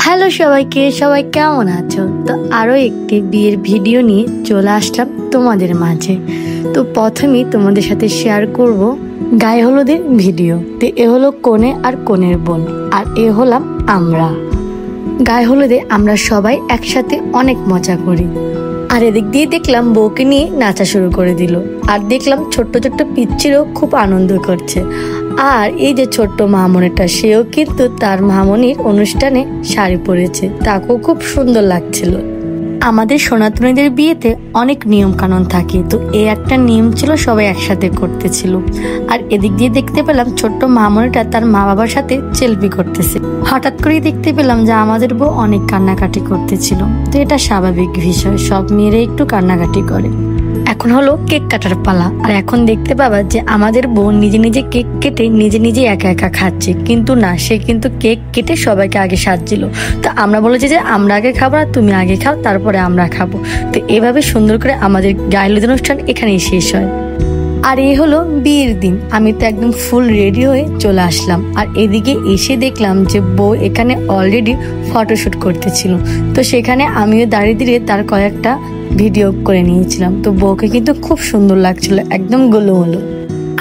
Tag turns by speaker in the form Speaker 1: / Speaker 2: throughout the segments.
Speaker 1: Hello সবাইকে, সবাই কেমন আছো? তো আরো একটি বিয়ের ভিডিও নিয়ে চলে আসলাম তোমাদের মাঝে। তো প্রথমেই তোমাদের সাথে শেয়ার করব গায়ে হলুদের ভিডিও। তো এ হলো কনে আর কনের বোন, আর এ হলাম আমরা। গায়ে হলুদে আমরা সবাই একসাথে অনেক মজা করি। আর এদিক দিয়ে দেখলাম বউকে নিয়ে নাচা শুরু করে দিল, আর দেখলাম ছোট্ট ছোট্ট পিচ্চিরও খুব আনন্দ করছে। আর এই যে ছোট্ট মামনিটা, সেও কিন্তু তার মামনির অনুষ্ঠানে শাড়ি পরেছে, তাকেও খুব সুন্দর লাগছিল। আমাদের সনাতনীদের বিয়েতে অনেক নিয়ম কানুন থাকে, তো এই একটা নিয়ম ছিল, সবাই একসাথে করতেছিল। আর এদিক দিয়ে দেখতে পেলাম ছোট্ট মামনিটা তার মা বাবার সাথে সেলফি করতেছে। হঠাৎ করেই দেখতে পেলাম যে আমাদের বউ অনেক কান্নাকাটি করতেছিল। তো এটা স্বাভাবিক বিষয়, সব মেয়েরা একটু কান্নাকাটি করে। এখন হলো কেক কাটার পালা। আর এখন দেখতে পাবা যে আমাদের বোন নিজে নিজে কেক কেটে নিজে নিজে একা একা খাচ্ছে, কিন্তু না, সে কিন্তু কেক কেটে সবাইকে আগে সাজছিল। তো আমরা বলেছি যে আমরা আগে খাবো আর তুমি আগে খাও, তারপরে আমরা খাবো। তো এভাবে সুন্দর করে আমাদের গায়ে হলুদ অনুষ্ঠান এখানেই শেষ হয়। আর এই হলো বিয়ের দিন। আমি তো একদম ফুল রেডি হয়ে চলে আসলাম। আর এদিকে এসে দেখলাম যে বউ এখানে অলরেডি ফটোশুট করতেছিল। তো সেখানে আমিও দাঁড়িয়ে দিয়ে তার কয়েকটা ভিডিও করে নিয়েছিলাম। তো বউকে কিন্তু খুব সুন্দর লাগছিল, একদম গোলুমোলু।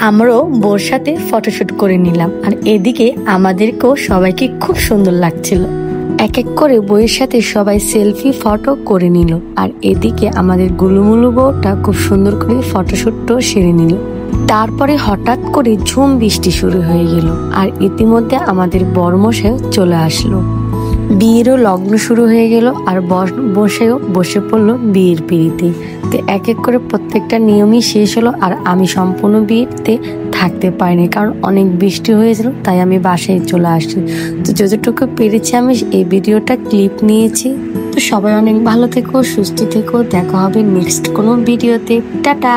Speaker 1: আমরাও বউর সাথে ফটোশুট করে নিলাম। আর এদিকে আমাদেরকেও সবাইকে খুব সুন্দর লাগছিল। এক এক করে বউয়ের সাথে সবাই সেলফি ফটো করে নিল। আর এদিকে আমাদের গুলুমুলু বউটা খুব সুন্দর করে ফটোশুটও সেরে নিল। তারপরে হঠাৎ করে ঝুম বৃষ্টি শুরু হয়ে গেল। আর ইতিমধ্যে আমাদের বরমশাইও চলে আসলো। বিয়েরও লগ্ন শুরু হয়ে গেল, আর বসেও বসে পড়লো বিয়ের পিঁড়িতে। তো এক এক করে প্রত্যেকটা নিয়মই শেষ হলো। আর আমি সম্পূর্ণ বিয়েতে থাকতে পারিনি, কারণ অনেক বৃষ্টি হয়েছিল, তাই আমি বাসায় চলে আসছি। তো যতটুকু পেরেছি আমি এই ভিডিওটা ক্লিপ নিয়েছি। তো সবাই অনেক ভালো থেকো, সুস্থ থেকো, দেখা হবে নেক্সট কোনো ভিডিওতে। টাটা।